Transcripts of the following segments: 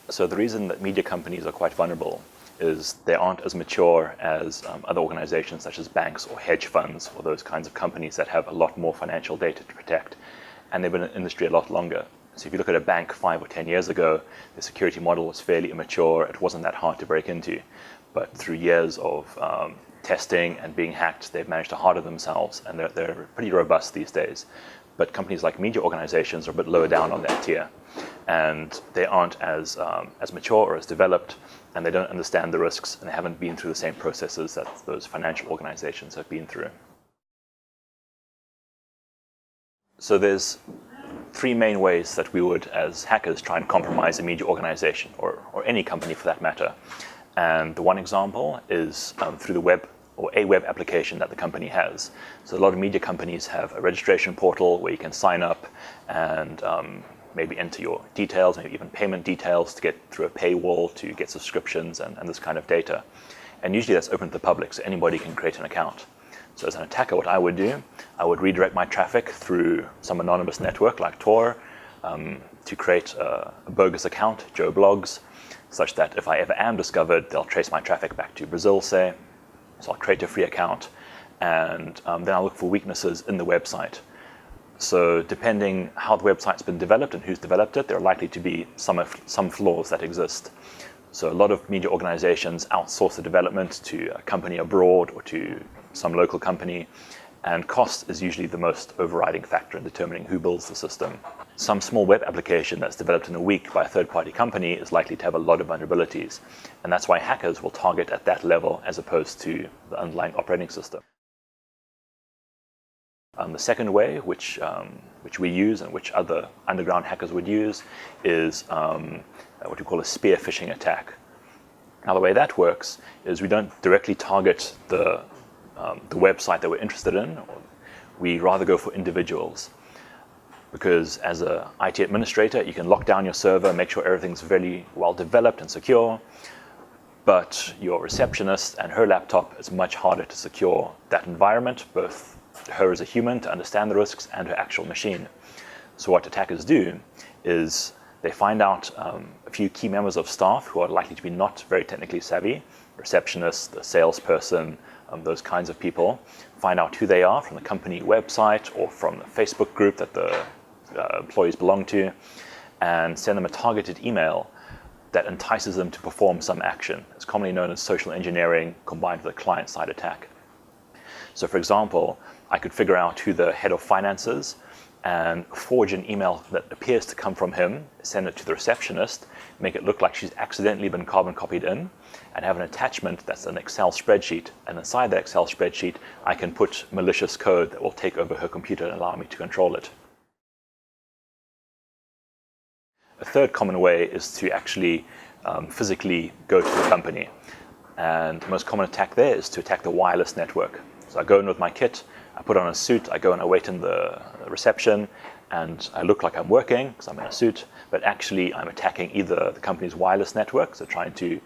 So the reason that media companies are quite vulnerable is they aren't as mature as other organizations such as banks or hedge funds or those kinds of companies that have a lot more financial data to protect, and they've been in the industry a lot longer. So if you look at a bank 5 or 10 years ago, the security model was fairly immature. It wasn't that hard to break into. But through years of testing and being hacked, they've managed to harden themselves, and they're pretty robust these days. But companies like media organizations are a bit lower down on that tier, and they aren't as mature or as developed, and they don't understand the risks, and they haven't been through the same processes that those financial organizations have been through. So there's 3 main ways that we would, as hackers, try and compromise a media organization, or any company for that matter. And the one example is through the web, or a web application that the company has. So a lot of media companies have a registration portal where you can sign up and maybe enter your details, maybe even payment details to get through a paywall to get subscriptions and this kind of data. And usually that's open to the public, so anybody can create an account. So as an attacker, what I would do, I would redirect my traffic through some anonymous network like Tor to create a bogus account, Joe Blogs, such that if I ever am discovered, they'll trace my traffic back to Brazil, say. So I'll create a free account, and then I'll look for weaknesses in the website. So depending how the website's been developed and who's developed it, there are likely to be some flaws that exist. So a lot of media organizations outsource the development to a company abroad or to some local company, and cost is usually the most overriding factor in determining who builds the system. Some small web application that's developed in a week by a third-party company is likely to have a lot of vulnerabilities, and that's why hackers will target at that level as opposed to the underlying operating system. The second way, which we use and which other underground hackers would use, is what we call a spear phishing attack. Now, the way that works is we don't directly target the website that we're interested in. We rather go for individuals, because as an IT administrator, you can lock down your server, make sure everything's very well developed and secure, but your receptionist and her laptop, it's much harder to secure that environment, both her as a human to understand the risks and her actual machine. So what attackers do is they find out a few key members of staff who are likely to be not very technically savvy, receptionist, the salesperson, those kinds of people, find out who they are from the company website or from the Facebook group that the employees belong to, and send them a targeted email that entices them to perform some action. It's commonly known as social engineering combined with a client-side attack. So for example, I could figure out who the head of finance is and forge an email that appears to come from him, send it to the receptionist, make it look like she's accidentally been carbon copied in, and have an attachment that's an Excel spreadsheet. And inside the Excel spreadsheet, I can put malicious code that will take over her computer and allow me to control it. A third common way is to actually physically go to the company. And the most common attack there is to attack the wireless network. So I go in with my kit, I put on a suit, I go and I wait in the reception, and I look like I'm working because I'm in a suit, but actually I'm attacking either the company's wireless network, so trying to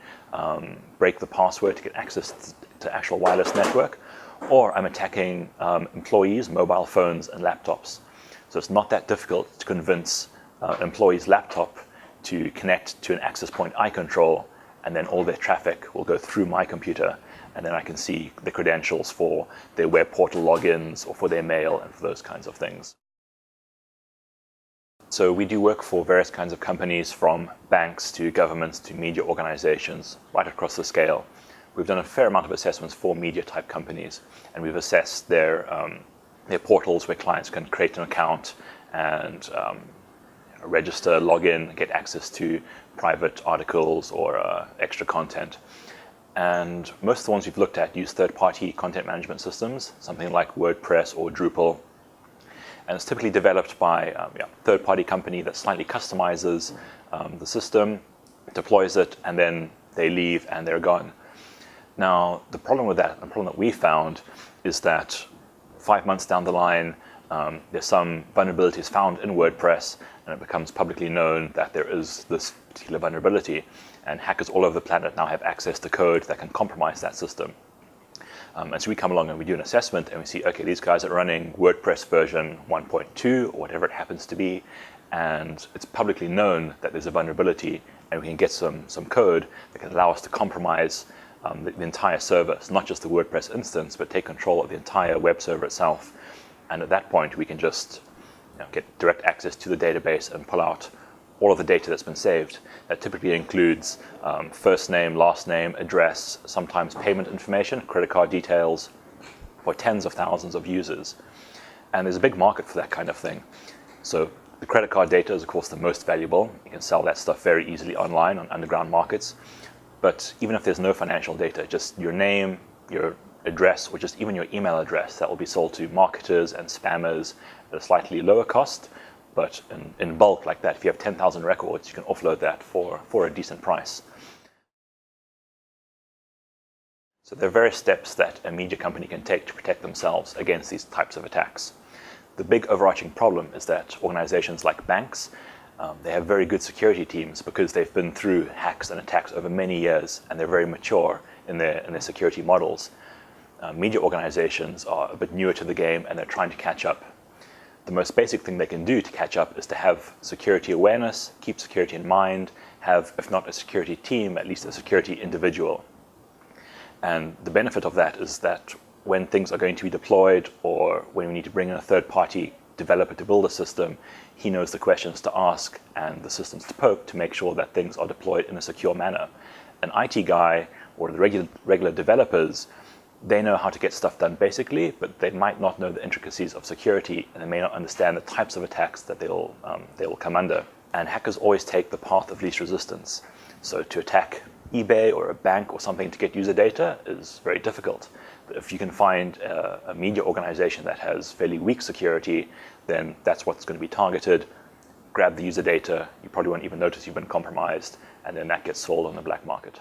break the password to get access to actual wireless network, or I'm attacking employees' mobile phones and laptops. So it's not that difficult to convince an employee's laptop to connect to an access point I control, and then all their traffic will go through my computer, and then I can see the credentials for their web portal logins or for their mail and for those kinds of things. So we do work for various kinds of companies, from banks to governments to media organizations, right across the scale. We've done a fair amount of assessments for media type companies, and we've assessed their portals where clients can create an account and register, log in, get access to private articles or extra content. And most of the ones we've looked at use third-party content management systems, something like WordPress or Drupal. And it's typically developed by a third-party company that slightly customizes the system, deploys it, and then they leave and they're gone. Now, the problem with that, the problem that we found, is that 5 months down the line, there's some vulnerabilities found in WordPress, and it becomes publicly known that there is this particular vulnerability, and hackers all over the planet now have access to code that can compromise that system. And so we come along and we do an assessment and we see, okay, these guys are running WordPress version 1.2 or whatever it happens to be, and it's publicly known that there's a vulnerability, and we can get some code that can allow us to compromise the entire service, not just the WordPress instance, but take control of the entire web server itself. And at that point, we can just get direct access to the database and pull out all of the data that's been saved. That typically includes first name, last name, address, sometimes payment information, credit card details for tens of thousands of users. And there's a big market for that kind of thing. So the credit card data is, of course, the most valuable. You can sell that stuff very easily online on underground markets. But even if there's no financial data, just your name, your address, or just even your email address, that will be sold to marketers and spammers at a slightly lower cost. But in bulk like that, if you have 10,000 records, you can offload that for a decent price. So there are various steps that a media company can take to protect themselves against these types of attacks. The big overarching problem is that organizations like banks, they have very good security teams because they've been through hacks and attacks over many years, and they're very mature in their security models. Media organizations are a bit newer to the game, and they're trying to catch up. The most basic thing they can do to catch up is to have security awareness, keep security in mind, have, if not a security team, at least a security individual. And the benefit of that is that when things are going to be deployed, or when we need to bring in a third-party developer to build a system, he knows the questions to ask and the systems to poke to make sure that things are deployed in a secure manner. An IT guy or the regular developers, they know how to get stuff done basically, but they might not know the intricacies of security, and they may not understand the types of attacks that they will come under. And hackers always take the path of least resistance. So to attack eBay or a bank or something to get user data is very difficult. But if you can find a media organization that has fairly weak security, then that's what's going to be targeted. Grab the user data, you probably won't even notice you've been compromised, and then that gets sold on the black market.